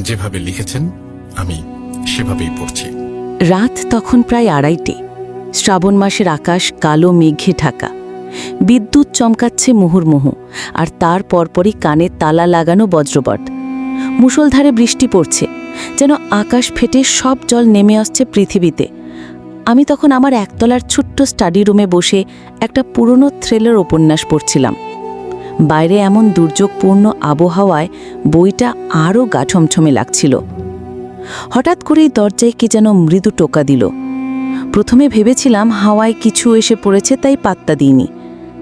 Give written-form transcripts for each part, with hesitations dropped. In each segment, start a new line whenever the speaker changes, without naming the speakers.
যেভাবে লিখেছেন আমি সেভাবেই পড়ছি।
রাত তখন প্রায় 2:30। শ্রাবণ মাসের আকাশ কালো মেঘে ঢাকা। বিদ্যুৎ চমকাচ্ছে মুহুর্মুহু, আর তার পরপরই কানে তালা লাগানো বজ্রপাত। মুষলধারে বৃষ্টি পড়ছে, যেন আকাশ ফেটে সব জল নেমে আসছে পৃথিবীতে। আমি তখন আমার একতলার ছোট্ট স্টাডি রুমে বসে একটা পুরনো থ্রিলার উপন্যাস পড়ছিলাম। বাইরে এমন দুর্যোগপূর্ণ আবহাওয়ায় বইটা আরও গা ছমছমে লাগছিল। হঠাৎ করেই দরজায় কি যেন মৃদু টোকা দিল। প্রথমে ভেবেছিলাম হাওয়ায় কিছু এসে পড়েছে, তাই পাত্তা দিইনি।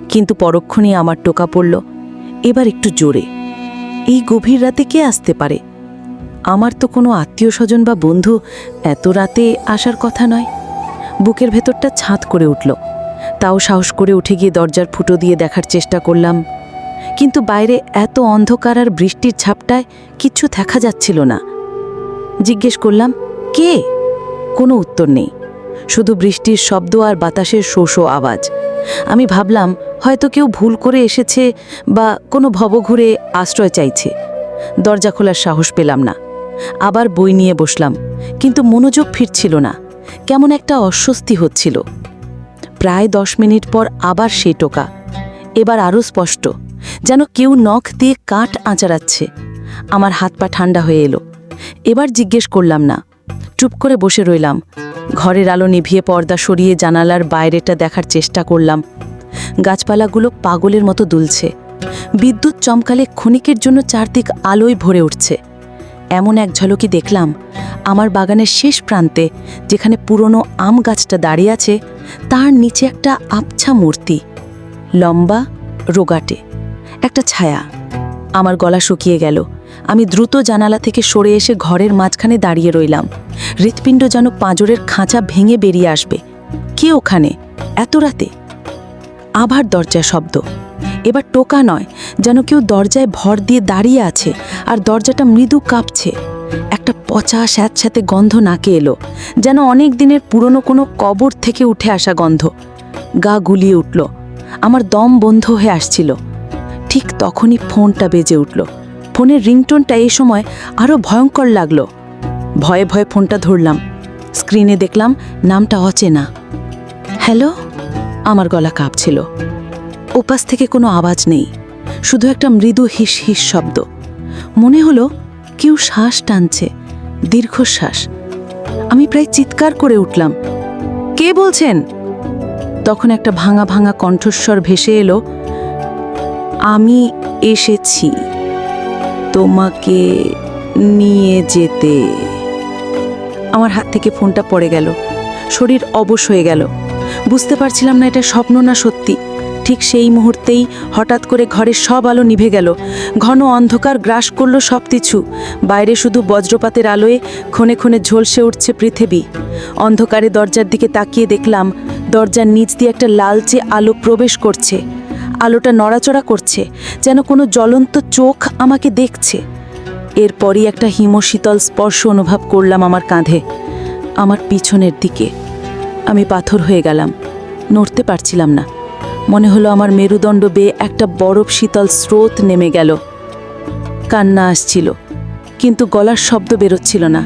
কিন্তু পরক্ষণেই আমার টোকা পড়ল, এবার একটু জোরে। এই গভীর রাতে কে আসতে পারে? আমার তো কোনো আত্মীয় স্বজন বা বন্ধু এত রাতে আসার কথা নয়। বুকের ভেতরটা ছাঁদ করে উঠল। তাও সাহস করে উঠে গিয়ে দরজার ফুটো দিয়ে দেখার চেষ্টা করলাম, কিন্তু বাইরে এত অন্ধকার আর বৃষ্টির ঝাপটায় কিচ্ছু দেখা যাচ্ছিল না। জিজ্ঞেস করলাম, কে? কোনো উত্তর নেই, শুধু বৃষ্টির শব্দ আর বাতাসের শো শো আওয়াজ। আমি ভাবলাম হয়তো কেউ ভুল করে এসেছে বা কোনো ভবঘুরে আশ্রয় চাইছে। দরজা খোলার সাহস পেলাম না। আবার বই নিয়ে বসলাম, কিন্তু মনোযোগ ফিরছিল না। কেমন একটা অস্বস্তি হচ্ছিল। প্রায় 10 মিনিট পর আবার সেই টোকা, এবার আরও স্পষ্ট, যেন কেউ নখ দিয়ে কাঠ আঁচাড়াচ্ছে। আমার হাত পা ঠান্ডা হয়ে এলো। এবার জিজ্ঞেস করলাম না, চুপ করে বসে রইলাম। ঘরের আলো নিভিয়ে পর্দা সরিয়ে জানালার বাইরেটা দেখার চেষ্টা করলাম। গাছপালাগুলো পাগলের মতো দুলছে। বিদ্যুৎ চমকালে ক্ষণিকের জন্য চারদিক আলোয় ভরে উঠছে। এমন এক ঝলকি দেখলাম, আমার বাগানের শেষ প্রান্তে, যেখানে পুরনো আম গাছটা দাঁড়িয়ে আছে, তার নিচে একটা আবছা মূর্তি, লম্বা, রোগাটে, একটা ছায়া। আমার গলা শুকিয়ে গেল। আমি দ্রুত জানালা থেকে সরে এসে ঘরের মাঝখানে দাঁড়িয়ে রইলাম। হৃৎপিণ্ড যেন পাঁজরের খাঁচা ভেঙে বেরিয়ে আসবে। কে ওখানে এত রাতে? আবার দরজায় শব্দ। এবার টোকা নয়, যেন কেউ দরজায় ভর দিয়ে দাঁড়িয়ে আছে, আর দরজাটা মৃদু কাঁপছে। একটা পচা স্যাঁতস্যাঁতে গন্ধ নাকে এলো, যেন অনেক দিনের পুরনো কোনো কবর থেকে উঠে আসা গন্ধ। গা গুলিয়ে উঠল, আমার দম বন্ধ হয়ে আসছিল। ঠিক তখনই ফোনটা বেজে উঠল। ফোনের রিংটোনটা এই সময় আরও ভয়ঙ্কর লাগলো। ভয়ে ভয়ে ফোনটা ধরলাম। স্ক্রিনে দেখলাম নামটা অচেনা। হ্যালো? আমার গলা কাঁপছিল। ওপাশ থেকে কোনো আওয়াজ নেই, শুধু একটা মৃদু হিস হিস শব্দ। মনে হলো কেউ শ্বাস টানছে, দীর্ঘশ্বাস। আমি প্রায় চিৎকার করে উঠলাম, কে বলছেন? তখন একটা ভাঙা ভাঙা কণ্ঠস্বর ভেসে এলো, আমি এসেছি তোমাকে নিয়ে যেতে। আমার হাত থেকে ফোনটা পড়ে গেল। শরীর অবশ হয়ে গেল। বুঝতে পারছিলাম না এটা স্বপ্ন না সত্যি। ঠিক সেই মুহূর্তেই হঠাৎ করে ঘরের সব আলো নিভে গেল। ঘন অন্ধকার গ্রাস করল সব কিছু। বাইরে শুধু বজ্রপাতের আলোয় ক্ষণে ক্ষণে ঝলসে উঠছে পৃথিবী। অন্ধকারে দরজার দিকে তাকিয়ে দেখলাম, দরজার নিচ দিয়ে একটা লালচে আলো প্রবেশ করছে। আলোটা নড়াচড়া করছে, যেন কোনো জ্বলন্ত চোখ আমাকে দেখছে। এরপরই একটা হিমশীতল স্পর্শ অনুভব করলাম আমার কাঁধে, আমার পিছনের দিকে। আমি পাথর হয়ে গেলাম, নড়তে পারছিলাম না। মনে হলো আমার মেরুদণ্ড বেয়ে একটা বরফ শীতল স্রোত নেমে গেল। কান্না আসছিল, কিন্তু গলার শব্দ বেরোচ্ছিল না।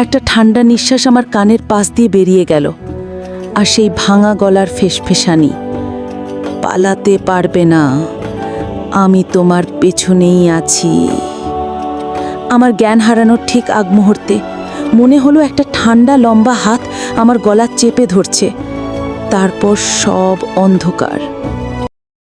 একটা ঠান্ডা নিঃশ্বাস আমার কানের পাশ দিয়ে বেরিয়ে গেল, আর সেই ভাঙা গলার ফেসফেসানি, পালাতে পারবে না, আমি তোমার পেছনেই আছি। আমার জ্ঞান হারানোর ঠিক আগ মুহূর্তে মনে হলো একটা ঠান্ডা লম্বা হাত আমার গলা চেপে ধরছে। তারপর সব অন্ধকার।